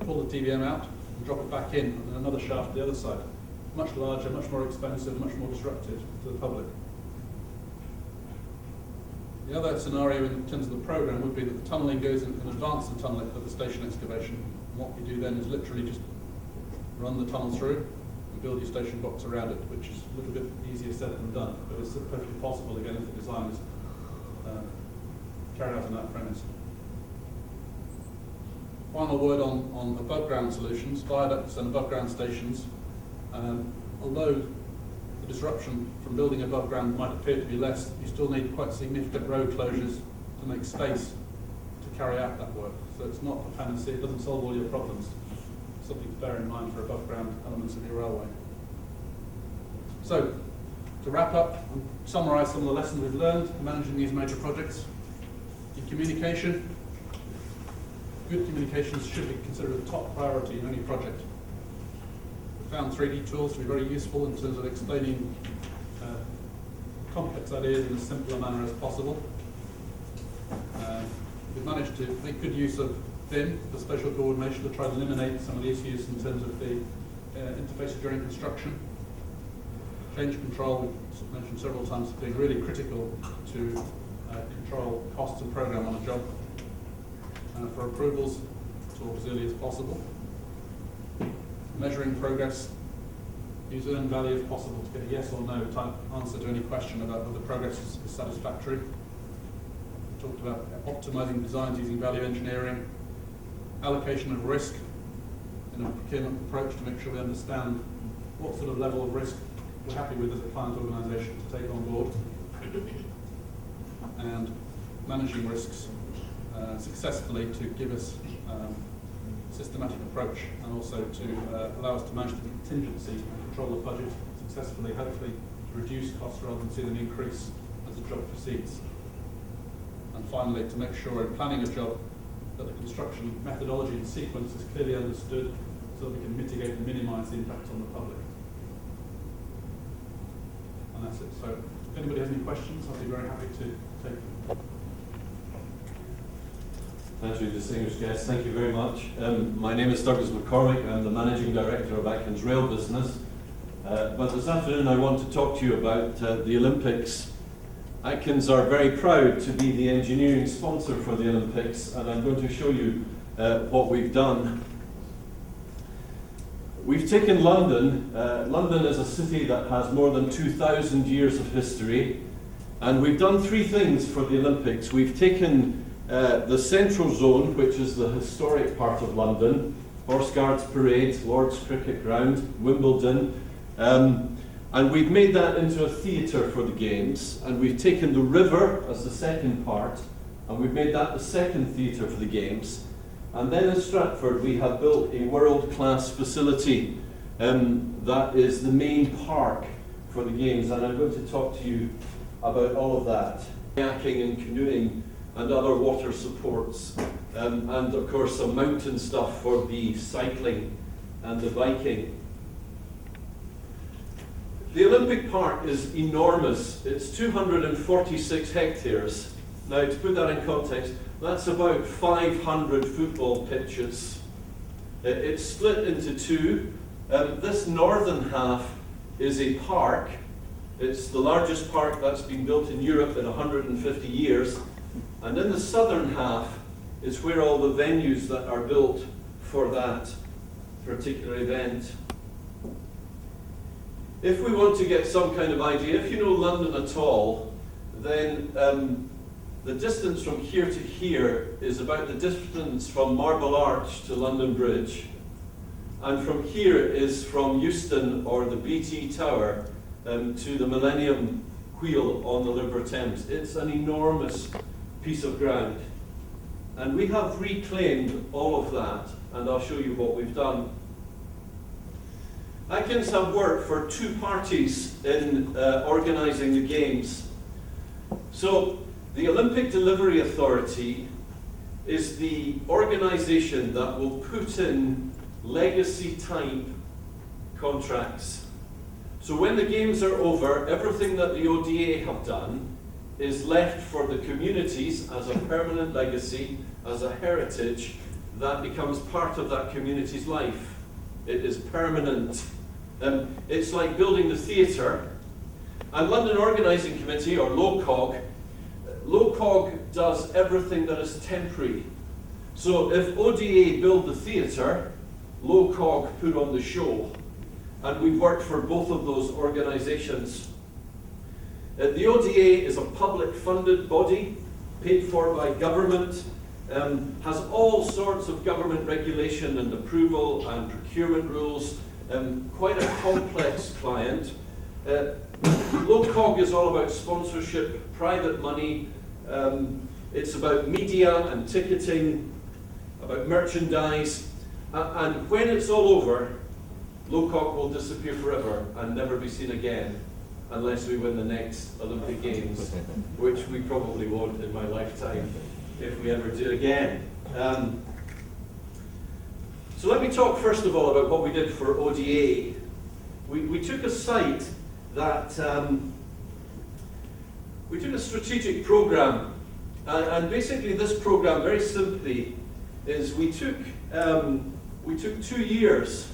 pull the TBM out and drop it back in, and then another shaft at the other side. Much larger, much more expensive, much more disruptive to the public. The other scenario in terms of the programme would be that the tunnelling goes in advance of the tunnel of the station excavation. And what we do then is literally just run the tunnel through and build your station box around it, which is a little bit easier said than done, but it's perfectly possible again if the design is carried out on that premise. Final word on above ground solutions, viaducts and above ground stations. Although the disruption from building above ground might appear to be less, you still need quite significant road closures to make space to carry out that work. So it's not a panacea, it doesn't solve all your problems. Something to bear in mind for above ground elements of your railway. So, to wrap up and summarise some of the lessons we've learned in managing these major projects. In communication, good communications should be considered a top priority in any project. We found 3D tools to be very useful in terms of explaining complex ideas in as simple a manner as possible. We've managed to make good use of BIM, the spatial coordination, to try to eliminate some of the issues in terms of the interfaces during construction. Change control, we've mentioned several times, being really critical to control costs and program on a job. For approvals, talk as early as possible. Measuring progress, use earned value if possible to get a yes or no type answer to any question about whether progress is satisfactory. We talked about optimizing designs using value engineering, allocation of risk in a procurement approach to make sure we understand what sort of level of risk we're happy with as a client organisation to take on board, and managing risks successfully to give us a systematic approach, and also to allow us to manage the contingency and control the budget successfully, hopefully to reduce costs rather than see them increase as the job proceeds. And finally, to make sure in planning a job that the construction methodology and sequence is clearly understood so that we can mitigate and minimise the impact on the public. And that's it. So if anybody has any questions, I'll be very happy to take them. Thank you, distinguished guests. Thank you very much. My name is Douglas McCormick. I'm the Managing Director of Atkins Rail Business. But this afternoon I want to talk to you about the Olympics. Atkins are very proud to be the engineering sponsor for the Olympics, and I'm going to show you what we've done. We've taken London. London is a city that has more than 2,000 years of history, and we've done three things for the Olympics. We've taken the central zone, which is the historic part of London, Horse Guards Parade, Lord's Cricket Ground, Wimbledon, and we've made that into a theatre for the Games, and we've taken the river as the second part, and we've made that the second theatre for the Games. And then in Stratford we have built a world-class facility that is the main park for the Games, and I'm going to talk to you about all of that. Kayaking and canoeing and other water supports, and of course some mountain stuff for the cycling and the biking. The Olympic Park is enormous. It's 246 hectares. Now, to put that in context, that's about 500 football pitches. It's split into two. This northern half is a park. It's the largest park that's been built in Europe in 150 years. And in the southern half is where all the venues that are built for that particular event. If we want to get some kind of idea, if you know London at all, then the distance from here to here is about the distance from Marble Arch to London Bridge. And from here is from Euston or the BT Tower to the Millennium Wheel on the River Thames. It's an enormous piece of ground. And we have reclaimed all of that, and I'll show you what we've done. Atkins have worked for two parties in organising the Games. So the Olympic Delivery Authority is the organisation that will put in legacy type contracts. So when the Games are over, everything that the ODA have done is left for the communities as a permanent legacy, as a heritage, that becomes part of that community's life. It is permanent. It's like building the theatre. And London Organising Committee, or LOCOG does everything that is temporary. So if ODA build the theatre, LOCOG put on the show. And we've worked for both of those organisations. The ODA is a public funded body, paid for by government, has all sorts of government regulation and approval and procurement rules, quite a complex client. LOCOG is all about sponsorship, private money, it's about media and ticketing, about merchandise, and when it's all over, LOCOG will disappear forever and never be seen again, unless we win the next Olympic Games, which we probably won't in my lifetime, if we ever do again. So let me talk first of all about what we did for ODA. We took a site that, we took a strategic program, and basically this program, very simply, is we took 2 years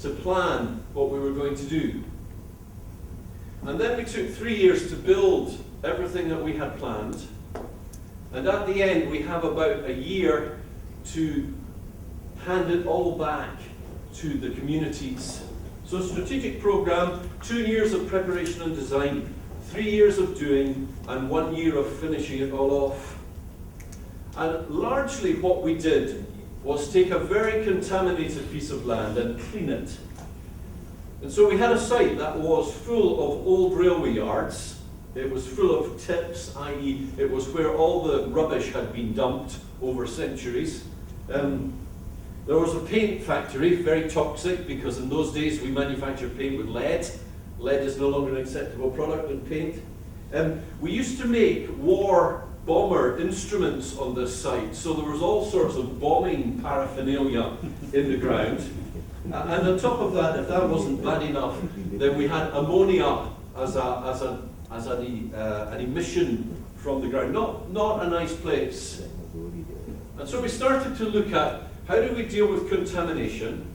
to plan what we were going to do. And then we took 3 years to build everything that we had planned. And at the end, we have about a year to hand it all back to the communities. So strategic program, 2 years of preparation and design, 3 years of doing, and 1 year of finishing it all off. And largely what we did was take a very contaminated piece of land and clean it. And so we had a site that was full of old railway yards. It was full of tips, i.e. it was where all the rubbish had been dumped over centuries. There was a paint factory, very toxic, because in those days we manufactured paint with lead. Lead is no longer an acceptable product in paint. We used to make war bomber instruments on this site, so there was all sorts of bombing paraphernalia in the ground. And on top of that, if that wasn't bad enough, then we had ammonia as an emission from the ground. Not a nice place. And so we started to look at how do we deal with contamination?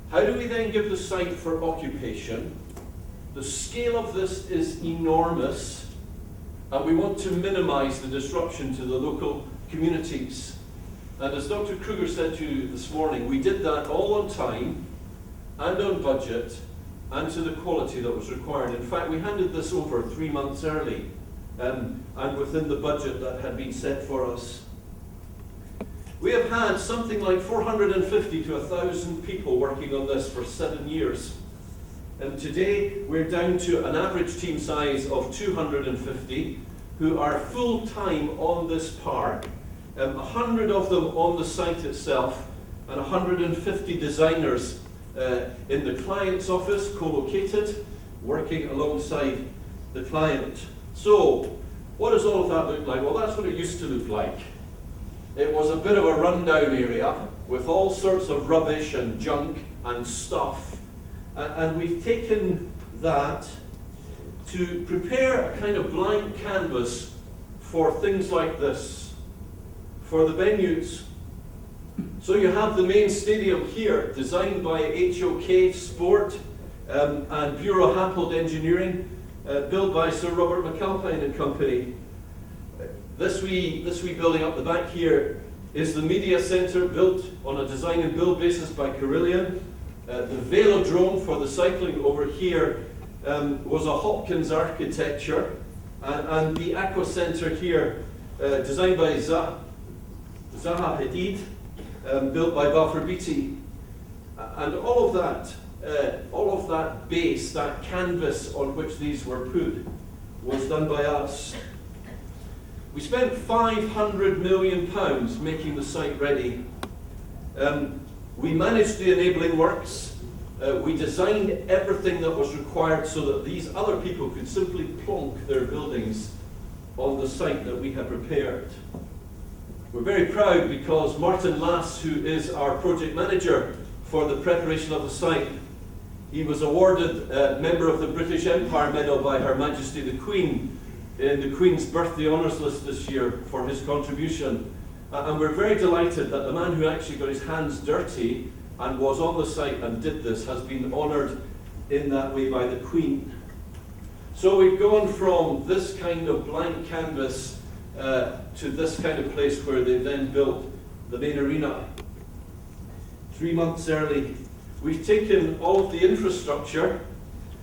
How do we then give the site for occupation? The scale of this is enormous, and we want to minimize the disruption to the local communities. And as Dr. Kruger said to you this morning, we did that all on time and on budget and to the quality that was required. In fact, we handed this over 3 months early and within the budget that had been set for us. We have had something like 450 to 1,000 people working on this for 7 years. And today we're down to an average team size of 250 who are full-time on this park. 100 of them on the site itself, and 150 designers in the client's office, co-located, working alongside the client. So, what does all of that look like? Well, that's what it used to look like. It was a bit of a rundown area with all sorts of rubbish and junk and stuff. And we've taken that to prepare a kind of blank canvas for things like this, for the venues. So you have the main stadium here, designed by HOK Sport and Bureau Happold Engineering, built by Sir Robert McAlpine and Company. This wee building up the back here is the media centre, built on a design and build basis by Carillion. The velodrome for the cycling over here was a Hopkins architecture, and the aqua centre here, designed by Zaha Hadid, built by Balfour Beatty. And all of that base, that canvas on which these were put, was done by us. We spent £500 million making the site ready. We managed the enabling works. We designed everything that was required so that these other people could simply plonk their buildings on the site that we had prepared. We're very proud because Martin Lass, who is our project manager for the preparation of the site, he was awarded Member of the British Empire Medal by Her Majesty the Queen in the Queen's Birthday Honours List this year for his contribution. And we're very delighted that the man who actually got his hands dirty and was on the site and did this has been honoured in that way by the Queen. So we've gone from this kind of blank canvas to this kind of place where they then built the main arena. 3 months early. We've taken all of the infrastructure,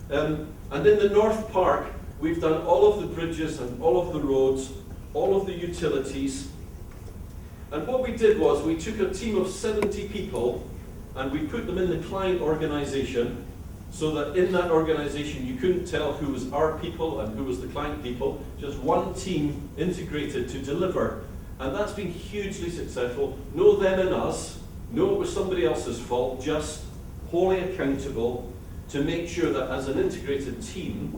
and in the North Park, we've done all of the bridges and all of the roads, all of the utilities. And what we did was we took a team of 70 people and we put them in the client organisation, so that in that organisation you couldn't tell who was our people and who was the client people, just one team integrated to deliver. And that's been hugely successful. No them and us, no it was somebody else's fault, just wholly accountable to make sure that as an integrated team,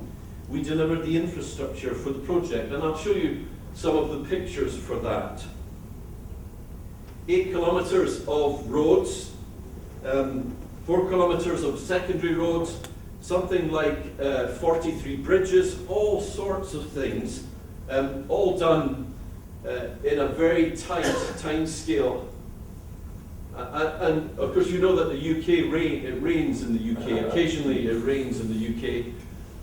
we delivered the infrastructure for the project. And I'll show you some of the pictures for that. 8 kilometres of roads, 4 kilometres of secondary roads, something like 43 bridges, all sorts of things, all done in a very tight time scale. And of course you know that the UK, it rains in the UK, occasionally it rains in the UK.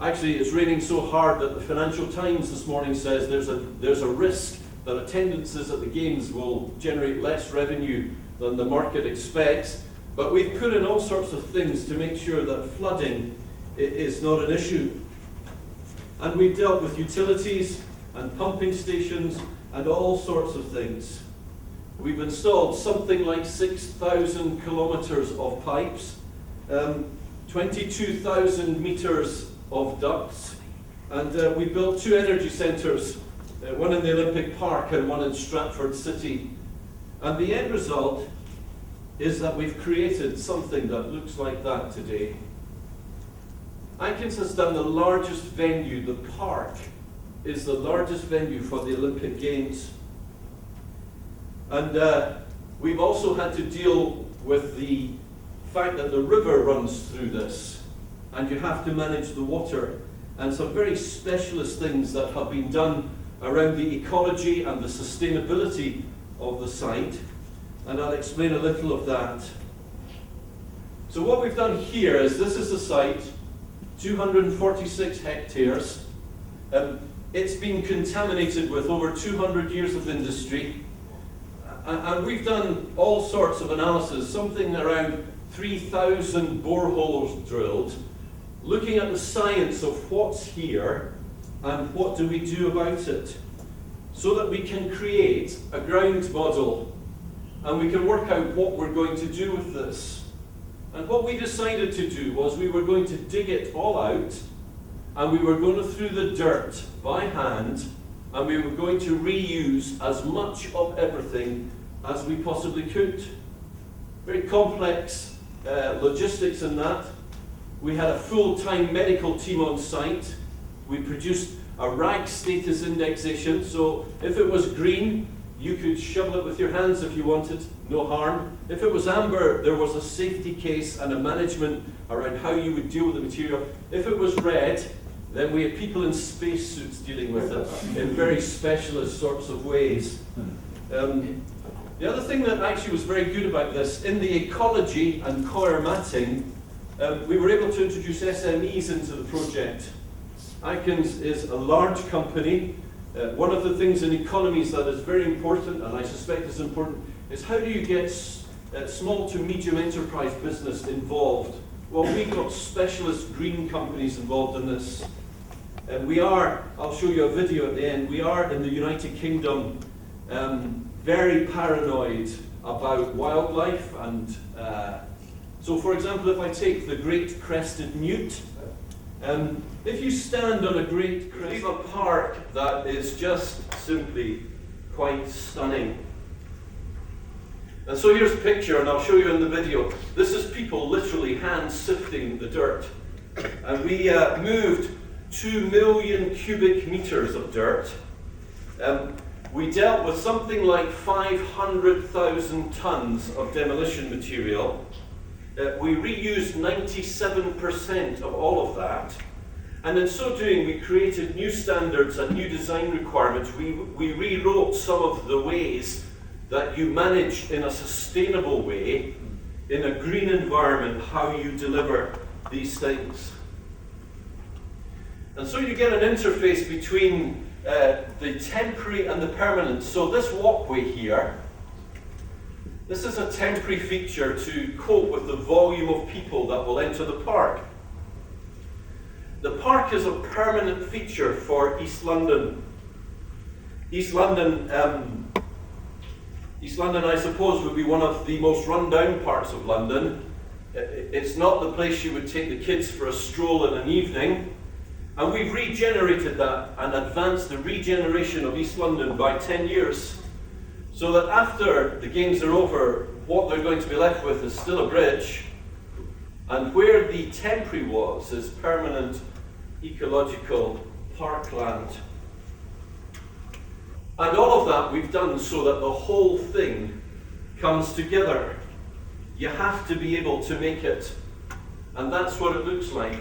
Actually it's raining so hard that the Financial Times this morning says there's a risk that attendances at the games will generate less revenue than the market expects. But we've put in all sorts of things to make sure that flooding is not an issue. And we've dealt with utilities and pumping stations and all sorts of things. We've installed something like 6,000 kilometres of pipes, 22,000 metres of ducts, and we built 2 energy centres, one in the Olympic Park and one in Stratford City. And the end result is that we've created something that looks like that today. Atkins has done the largest venue. The park is the largest venue for the Olympic Games. And we've also had to deal with the fact that the river runs through this, and you have to manage the water, and some very specialist things that have been done around the ecology and the sustainability of the site. And I'll explain a little of that. So what we've done here is, this is the site, 246 hectares. It's been contaminated with over 200 years of industry. And we've done all sorts of analysis, something around 3,000 boreholes drilled, looking at the science of what's here and what do we do about it, so that we can create a ground model and we can work out what we're going to do with this. And what we decided to do was we were going to dig it all out, and we were going to through the dirt by hand, and we were going to reuse as much of everything as we possibly could. Very complex logistics in that. We had a full-time medical team on site. We produced a RAG status indexation, so if it was green, you could shovel it with your hands if you wanted, no harm. If it was amber, there was a safety case and a management around how you would deal with the material. If it was red, then we had people in spacesuits dealing with it in very specialist sorts of ways. The other thing that actually was very good about this, in the ecology and coir matting, we were able to introduce SMEs into the project. Atkins is a large company. One of the things in economies that is very important, and I suspect is important, is how do you get small to medium enterprise business involved? Well, we got specialist green companies involved in this. We are, I'll show you a video at the end, we are in the United Kingdom very paranoid about wildlife. And so for example, if I take the great crested newt, if you stand on a great crested park that is just simply quite stunning. And so here's a picture, and I'll show you in the video. This is people literally hand sifting the dirt. And we moved 2 million cubic meters of dirt. We dealt with something like 500,000 tons of demolition material. We reused 97% of all of that. And in so doing, we created new standards and new design requirements. We rewrote some of the ways that you manage in a sustainable way, in a green environment, how you deliver these things. And so you get an interface between the temporary and the permanent. So this walkway here, this is a temporary feature to cope with the volume of people that will enter the park. The park is a permanent feature for East London. East London, I suppose, would be one of the most run-down parts of London. It's not the place you would take the kids for a stroll in an evening. And we've regenerated that and advanced the regeneration of East London by 10 years. So that after the games are over, what they're going to be left with is still a bridge. And where the temporary was is permanent ecological parkland. And all of that we've done so that the whole thing comes together. You have to be able to make it. And that's what it looks like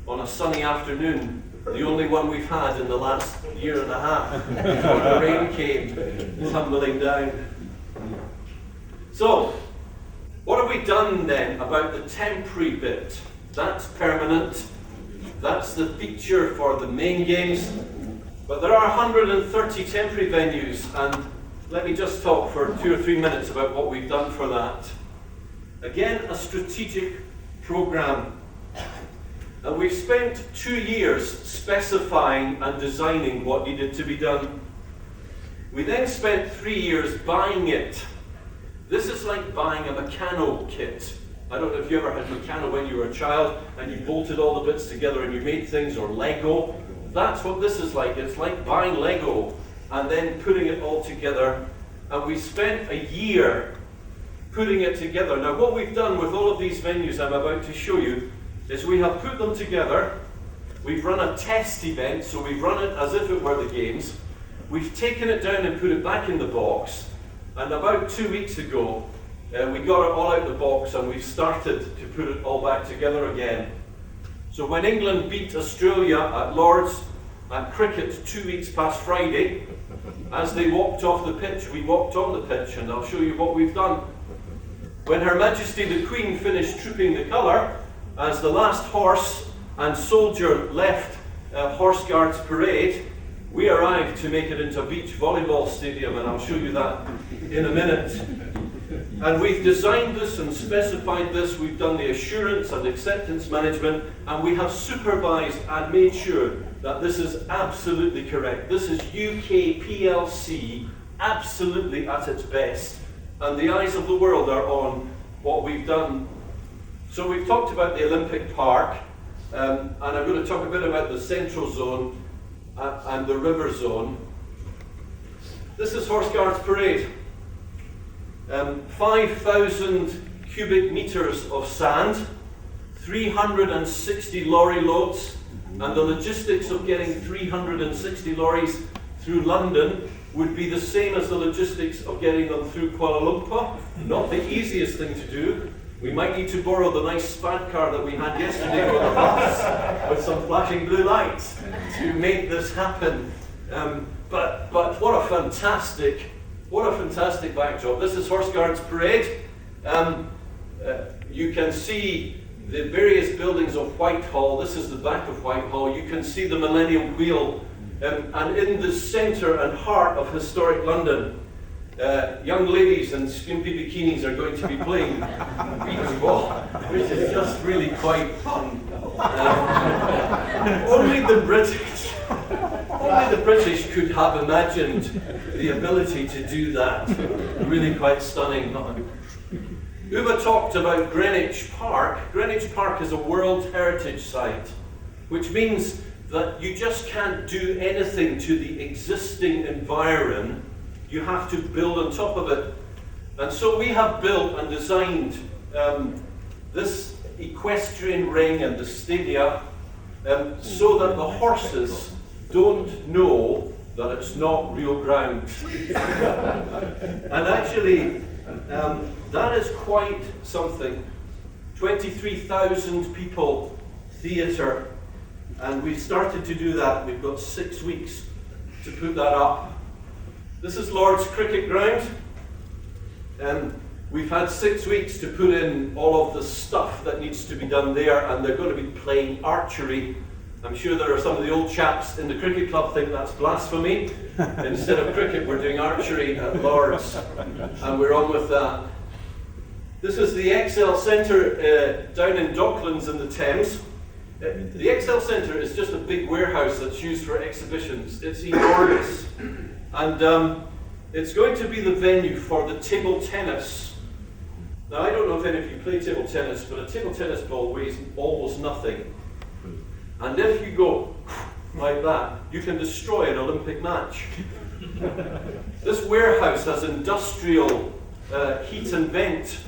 on a sunny afternoon, the only one we've had in the last year and a half, before the rain came tumbling down. So, what have we done then about the temporary bit? That's permanent. That's the feature for the main games. But there are 130 temporary venues, and let me just talk for 2 or 3 minutes about what we've done for that. Again, a strategic programme. And we've spent 2 years specifying and designing what needed to be done. We then spent 3 years buying it. This is like buying a Meccano kit. I don't know if you ever had Meccano when you were a child and you bolted all the bits together and you made things, or Lego. That's what this is like. It's like buying Lego and then putting it all together. And we spent a year putting it together. Now, what we've done with all of these venues I'm about to show you is we have put them together. We've run a test event, so we've run it as if it were the games. We've taken it down and put it back in the box. And about 2 weeks ago, we got it all out of the box and we've started to put it all back together again. So when England beat Australia at Lord's at cricket 2 weeks past Friday, as they walked off the pitch, we walked on the pitch, and I'll show you what we've done. When Her Majesty the Queen finished trooping the colour, as the last horse and soldier left Horse Guards Parade, we arrived to make it into a beach volleyball stadium, and I'll show you that in a minute. And we've designed this and specified this, we've done the assurance and acceptance management, and we have supervised and made sure that this is absolutely correct. This is UK PLC absolutely at its best, and the eyes of the world are on what we've done. So we've talked about the Olympic Park, and I'm going to talk a bit about the Central Zone and the River Zone. This is Horse Guards Parade. 5,000 cubic metres of sand, 360 lorry loads, and the logistics of getting 360 lorries through London would be the same as the logistics of getting them through Kuala Lumpur. Not the easiest thing to do. We might need to borrow the nice SPAD car that we had yesterday for the bus with some flashing blue lights to make this happen. But what a fantastic backdrop. This is Horse Guards Parade. You can see the various buildings of Whitehall. This is the back of Whitehall. You can see the Millennium Wheel. And in the centre and heart of historic London, young ladies in skimpy bikinis are going to be playing beach ball, which is just really quite fun. Only the British could have imagined the ability to do that. Really quite stunning. Uwe talked about Greenwich Park. Greenwich Park is a World Heritage Site, which means that you just can't do anything to the existing environment. You have to build on top of it. And so we have built and designed this equestrian ring and the stadia so that the horses don't know that it's not real ground. And actually, that is quite something. 23,000 people, theatre, and we've started to do that. We've got 6 weeks to put that up. This is Lord's Cricket Ground. We've had 6 weeks to put in all of the stuff that needs to be done there, and they're going to be playing archery. I'm sure there are some of the old chaps in the cricket club think that's blasphemy. Instead of cricket, we're doing archery at Lord's, and we're on with that. This is the Excel Centre down in Docklands in the Thames. The Excel Centre is just a big warehouse that's used for exhibitions. It's enormous, and it's going to be the venue for the table tennis. Now, I don't know if any of you play table tennis, but a table tennis ball weighs almost nothing. And if you go like that, you can destroy an Olympic match. This warehouse has industrial heat and vent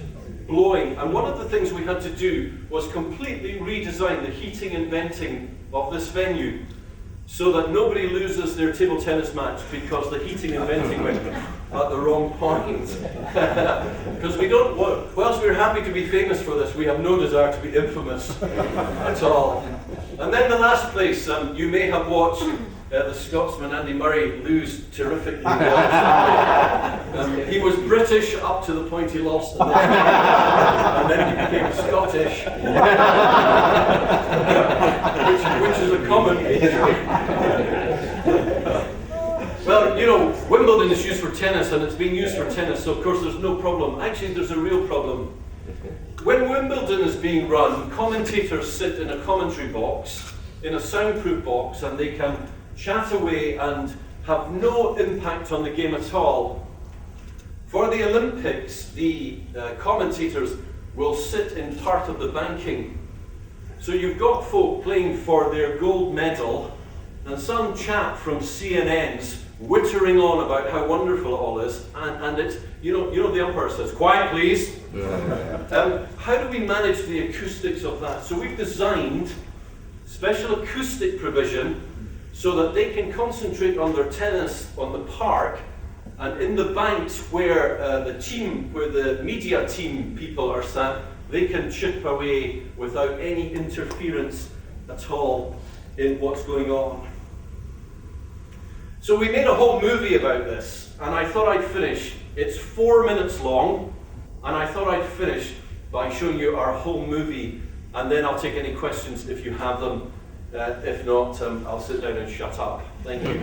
blowing, and one of the things we had to do was completely redesign the heating and venting of this venue so that nobody loses their table tennis match because the heating and venting went at the wrong point. Because we don't, whilst we're happy to be famous for this, we have no desire to be infamous at all. And then the last place, you may have watched the Scotsman Andy Murray lose terrifically. He was British up to the point he lost the match, and then he became Scottish, which is a common feature. Well, you know, Wimbledon is used for tennis, and it's being used for tennis, so of course there's no problem. Actually, there's a real problem. When Wimbledon is being run, commentators sit in a commentary box, in a soundproof box, and they can chat away and have no impact on the game at all. For the Olympics, the commentators will sit in part of the banking. So you've got folk playing for their gold medal, and some chap from CNN's wittering on about how wonderful it all is, and it's, you know the umpire says, "Quiet, please." How do we manage the acoustics of that? So we've designed special acoustic provision so that they can concentrate on their tennis on the park, and in the banks where the media team people are sat, they can chip away without any interference at all in what's going on. So we made a whole movie about this, and I thought I'd finish. It's 4 minutes long, and I thought I'd finish by showing you our whole movie, and then I'll take any questions if you have them. If not, I'll sit down and shut up. Thank you.